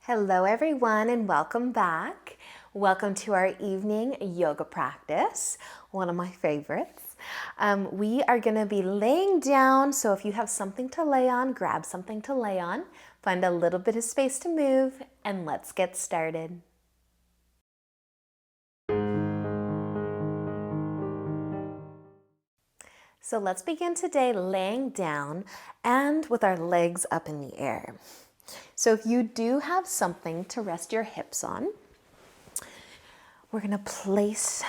Hello everyone and welcome back. Welcome to our evening yoga practice, one of my favorites. We are going to be laying down, so if you have something to lay on, grab something to lay on, find a little bit of space to move, and let's get started. So let's begin today laying down and with our legs up in the air. So if you do have something to rest your hips on, we're going to place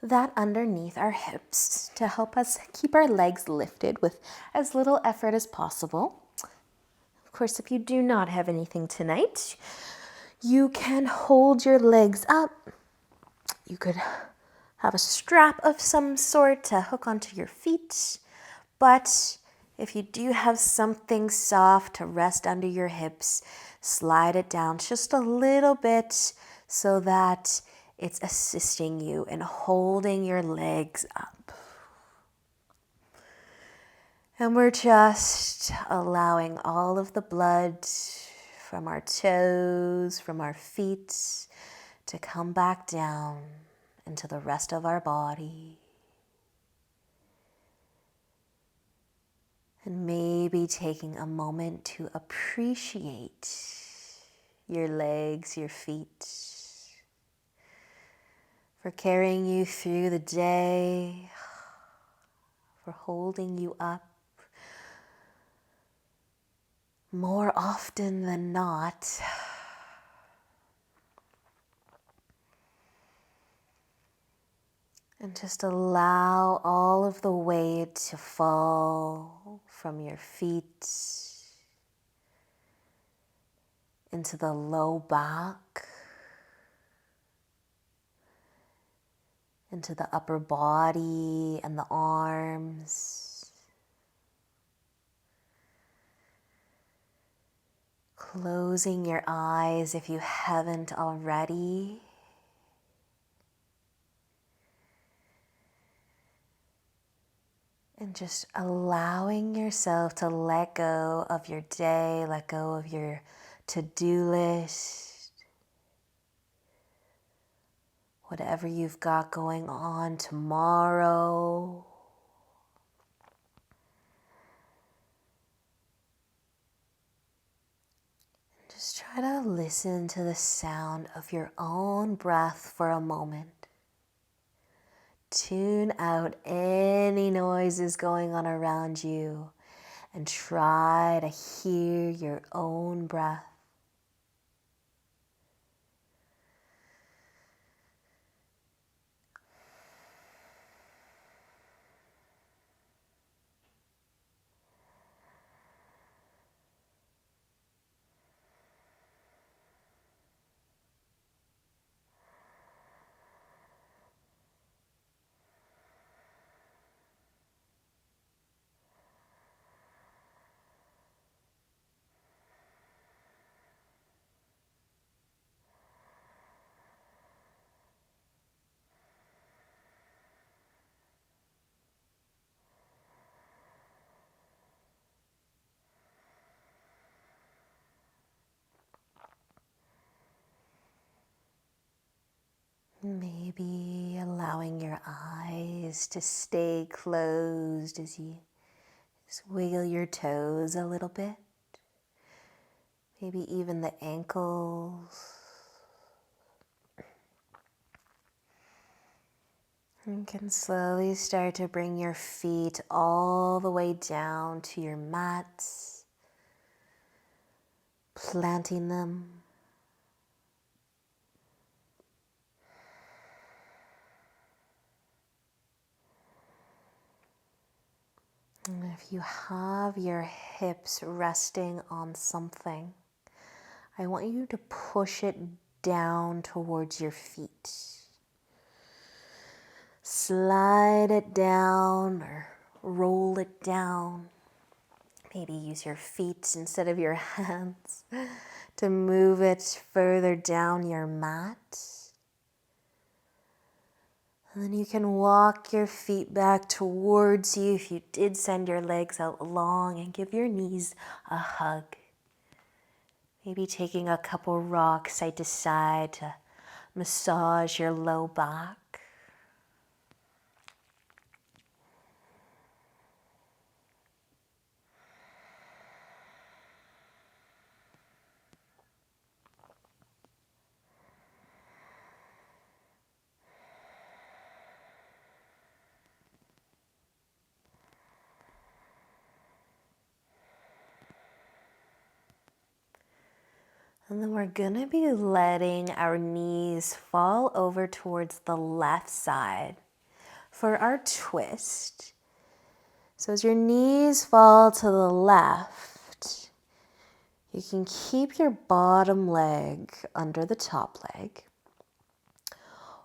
that underneath our hips to help us keep our legs lifted with as little effort as possible. Of course, if you do not have anything tonight, you can hold your legs up. You could have a strap of some sort to hook onto your feet, but if you do have something soft to rest under your hips, slide it down just a little bit so that it's assisting you in holding your legs up. And we're just allowing all of the blood from our toes, from our feet, to come back down into the rest of our body. And maybe taking a moment to appreciate your legs, your feet, for carrying you through the day, for holding you up. More often than not, and just allow all of the weight to fall from your feet into the low back, into the upper body and the arms. Closing your eyes if you haven't already. And just allowing yourself to let go of your day, let go of your to-do list, whatever you've got going on tomorrow. Just try to listen to the sound of your own breath for a moment. Tune out any noises going on around you and try to hear your own breath. Maybe allowing your eyes to stay closed as you just wiggle your toes a little bit. Maybe even the ankles. You can slowly start to bring your feet all the way down to your mats, planting them. And if you have your hips resting on something, I want you to push it down towards your feet. Slide it down or roll it down. Maybe use your feet instead of your hands to move it further down your mat. And then you can walk your feet back towards you if you did send your legs out long, and give your knees a hug. Maybe taking a couple rocks side to side to massage your low back. And then we're gonna be letting our knees fall over towards the left side for our twist. So as your knees fall to the left, you can keep your bottom leg under the top leg,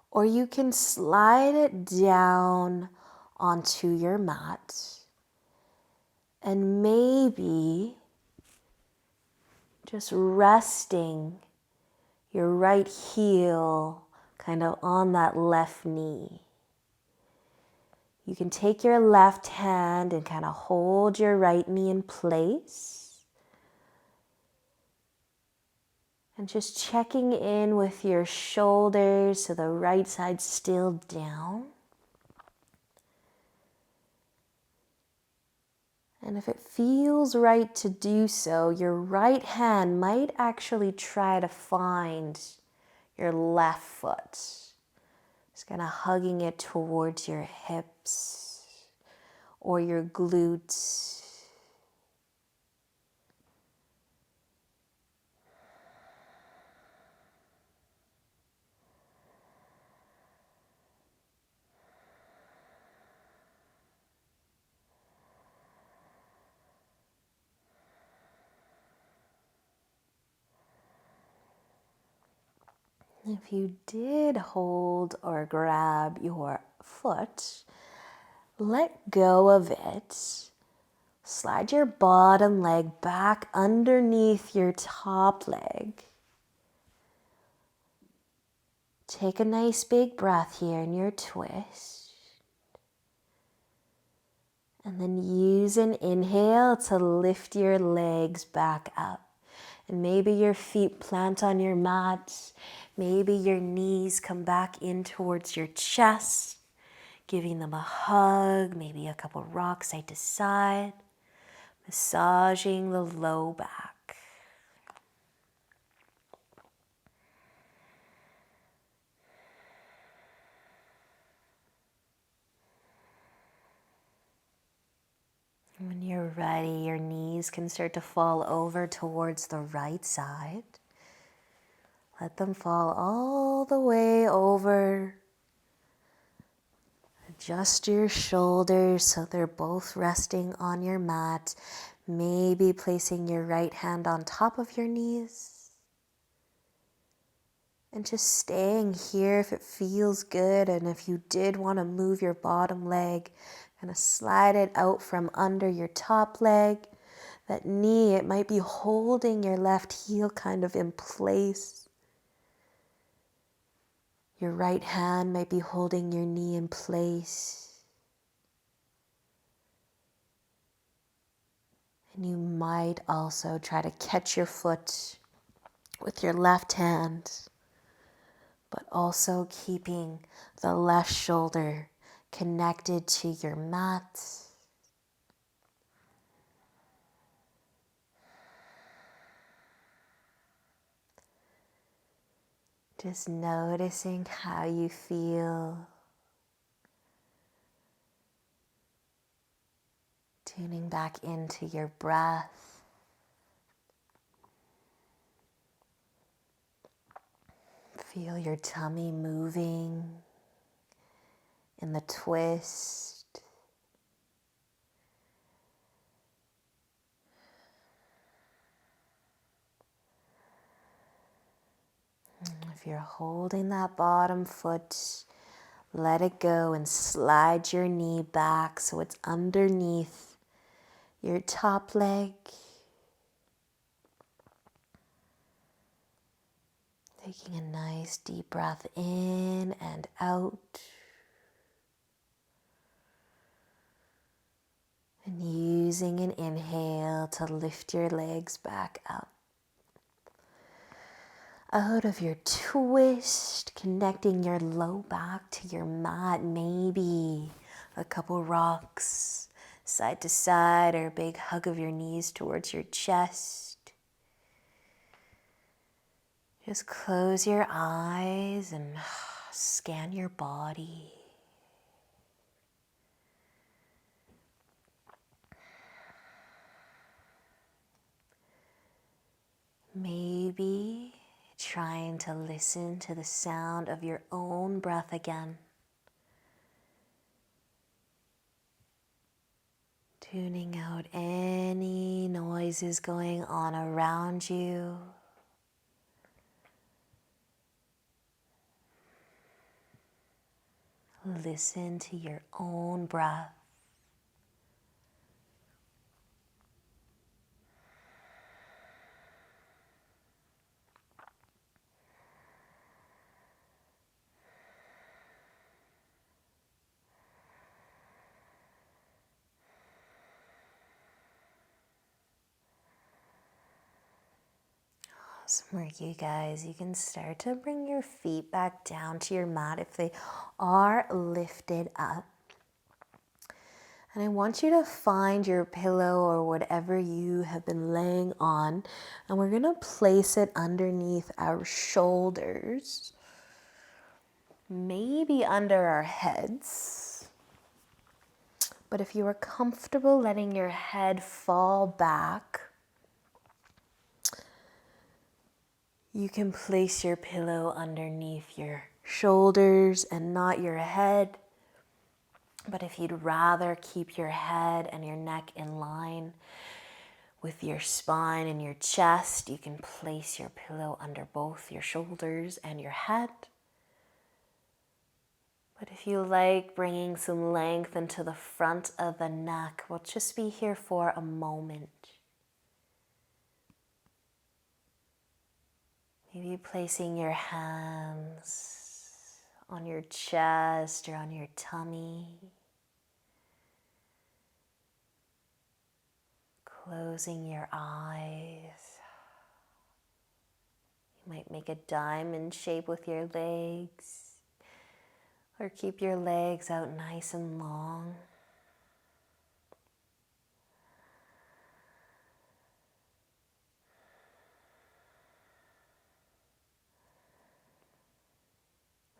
or you can slide it down onto your mat and maybe just resting your right heel kind of on that left knee. You can take your left hand and kind of hold your right knee in place. And just checking in with your shoulders so the right side's still down. And if it feels right to do so, your right hand might actually try to find your left foot. Just kind of hugging it towards your hips or your glutes. If you did hold or grab your foot, let go of it. Slide your bottom leg back underneath your top leg. Take a nice big breath here in your twist. And then use an inhale to lift your legs back up. And maybe your feet plant on your mat. Maybe your knees come back in towards your chest, giving them a hug, maybe a couple rocks side to side, massaging the low back. When you're ready, your knees can start to fall over towards the right side. Let them fall all the way over. Adjust your shoulders so they're both resting on your mat. Maybe placing your right hand on top of your knees. And just staying here if it feels good. And if you did want to move your bottom leg, kind of slide it out from under your top leg. That knee, it might be holding your left heel kind of in place. Your right hand might be holding your knee in place. And you might also try to catch your foot with your left hand, but also keeping the left shoulder connected to your mat. Just noticing how you feel. Tuning back into your breath. Feel your tummy moving in the twist. If you're holding that bottom foot, let it go and slide your knee back so it's underneath your top leg. Taking a nice deep breath in and out. And using an inhale to lift your legs back up. out of your twist, connecting your low back to your mat, maybe a couple rocks side to side or a big hug of your knees towards your chest. Just close your eyes and scan your body. Maybe trying to listen to the sound of your own breath again. Tuning out any noises going on around you. Listen to your own breath. Awesome work, you guys. You can start to bring your feet back down to your mat if they are lifted up. And I want you to find your pillow or whatever you have been laying on, and we're going to place it underneath our shoulders, maybe under our heads. But if you are comfortable letting your head fall back, you can place your pillow underneath your shoulders and not your head. But if you'd rather keep your head and your neck in line with your spine and your chest, you can place your pillow under both your shoulders and your head. But if you like bringing some length into the front of the neck, we'll just be here for a moment. Maybe placing your hands on your chest or on your tummy. Closing your eyes. You might make a diamond shape with your legs, or keep your legs out nice and long.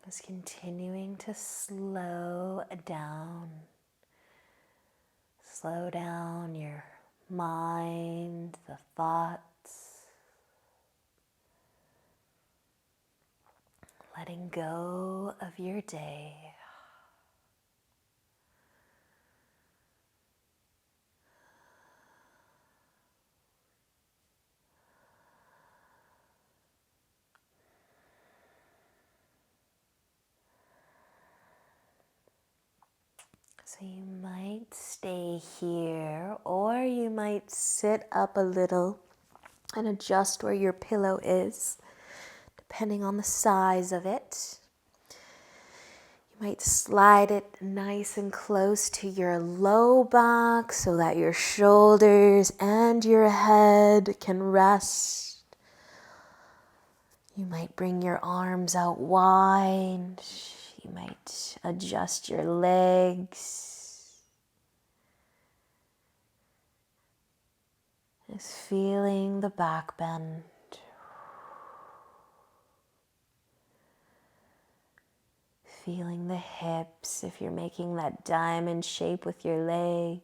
Just continuing to slow down. Slow down your mind, the thoughts. Letting go of your day. So you might stay here, or you might sit up a little and adjust where your pillow is, depending on the size of it. You might slide it nice and close to your low back so that your shoulders and your head can rest. You might bring your arms out wide. You might adjust your legs. Just feeling the back bend. Feeling the hips if you're making that diamond shape with your legs.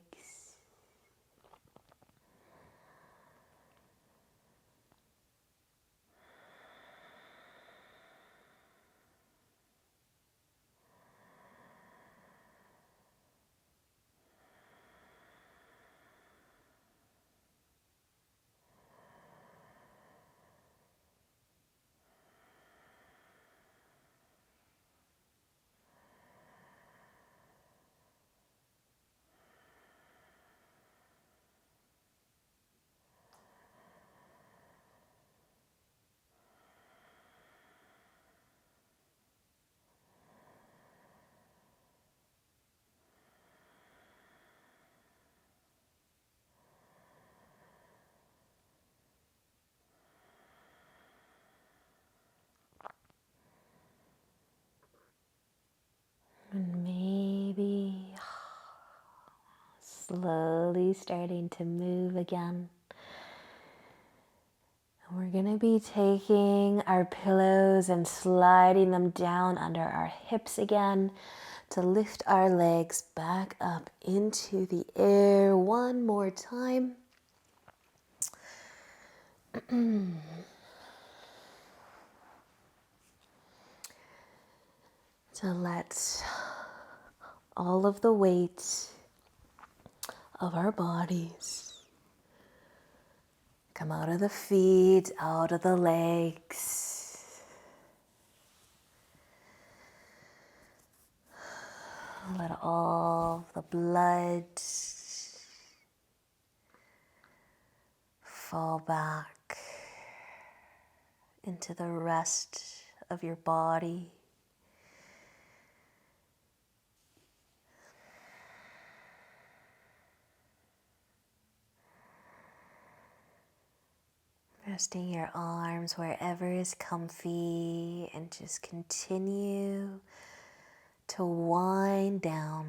slowly starting to move again. And we're going to be taking our pillows and sliding them down under our hips again to lift our legs back up into the air one more time. To let all of the weight of our bodies come out of the feet, out of the legs. Let all the blood fall back into the rest of your body. Resting your arms wherever is comfy and just continue to wind down.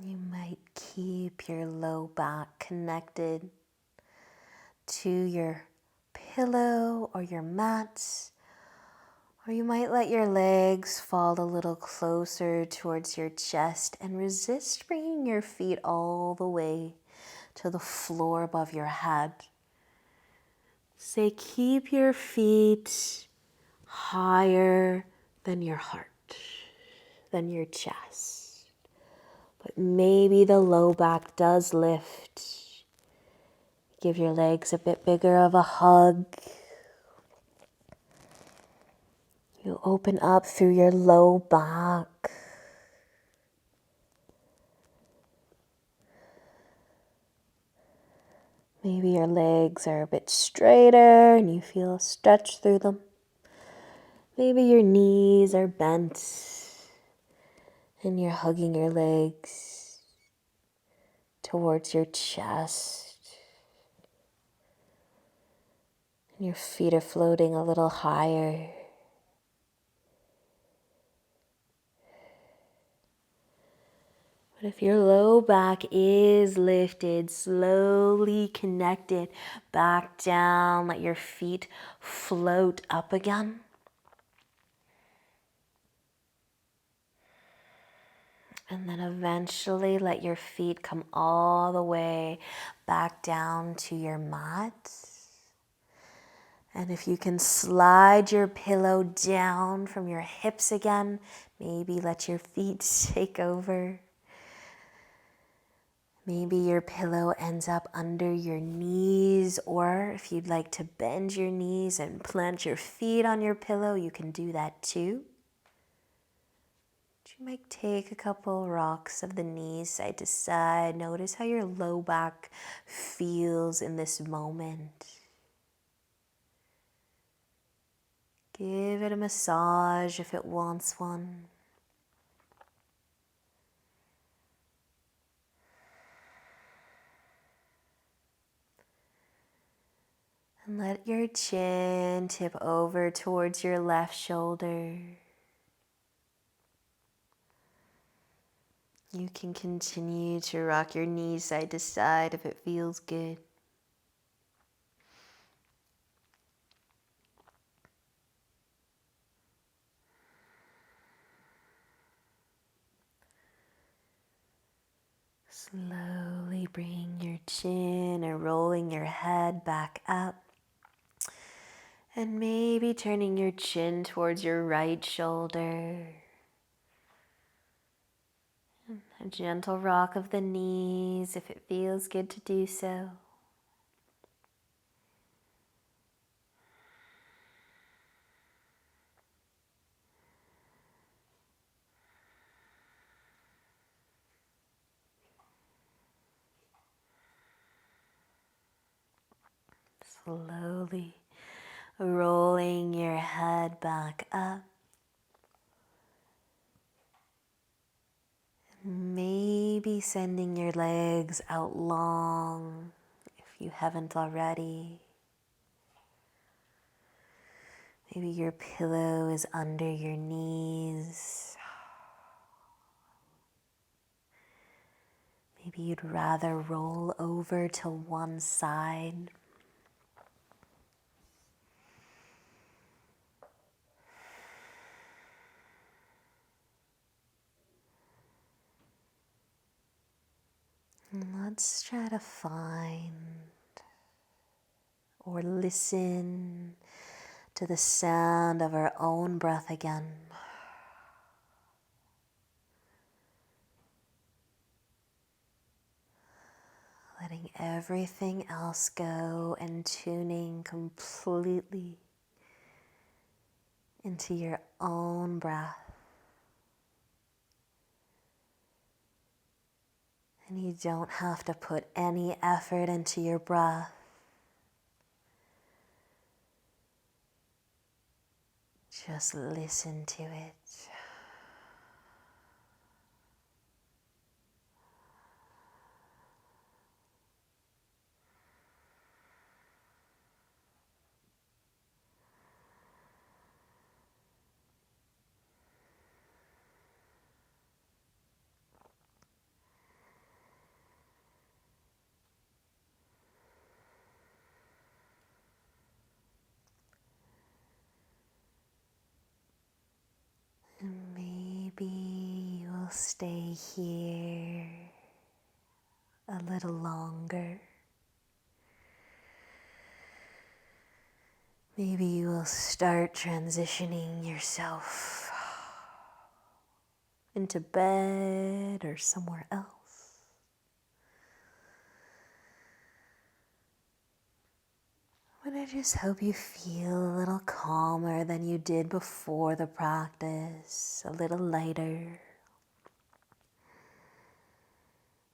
You might keep your low back connected to your pillow or your mat, or you might let your legs fall a little closer towards your chest and resist bringing your feet all the way to the floor above your head. Say, keep your feet higher than your heart, than your chest. But maybe the low back does lift. Give your legs a bit bigger of a hug. You open up through your low back. Maybe your legs are a bit straighter and you feel a stretch through them. Maybe your knees are bent and you're hugging your legs towards your chest. And your feet are floating a little higher. But if your low back is lifted, slowly connect it back down. Let your feet float up again. And then eventually let your feet come all the way back down to your mat. And if you can slide your pillow down from your hips again, maybe let your feet take over. Maybe your pillow ends up under your knees, or if you'd like to bend your knees and plant your feet on your pillow, you can do that too. You might take a couple rocks of the knees side to side. Notice how your low back feels in this moment. Give it a massage if it wants one. And let your chin tip over towards your left shoulder. You can continue to rock your knees side to side if it feels good. Slowly bring your chin or rolling your head back up. And maybe turning your chin towards your right shoulder. A gentle rock of the knees if it feels good to do so. Slowly rolling your head back up. Maybe sending your legs out long if you haven't already. Maybe your pillow is under your knees. Maybe you'd rather roll over to one side. And let's try to find or listen to the sound of our own breath again. Letting everything else go and tuning completely into your own breath. And you don't have to put any effort into your breath. Just listen to it. And maybe you'll stay here a little longer. Maybe you will start transitioning yourself into bed or somewhere else. But I just hope you feel a little calmer than you did before the practice, a little lighter,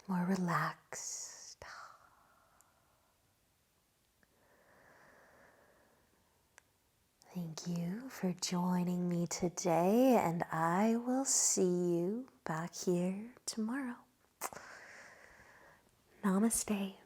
more relaxed. Thank you for joining me today, and I will see you back here tomorrow. Namaste.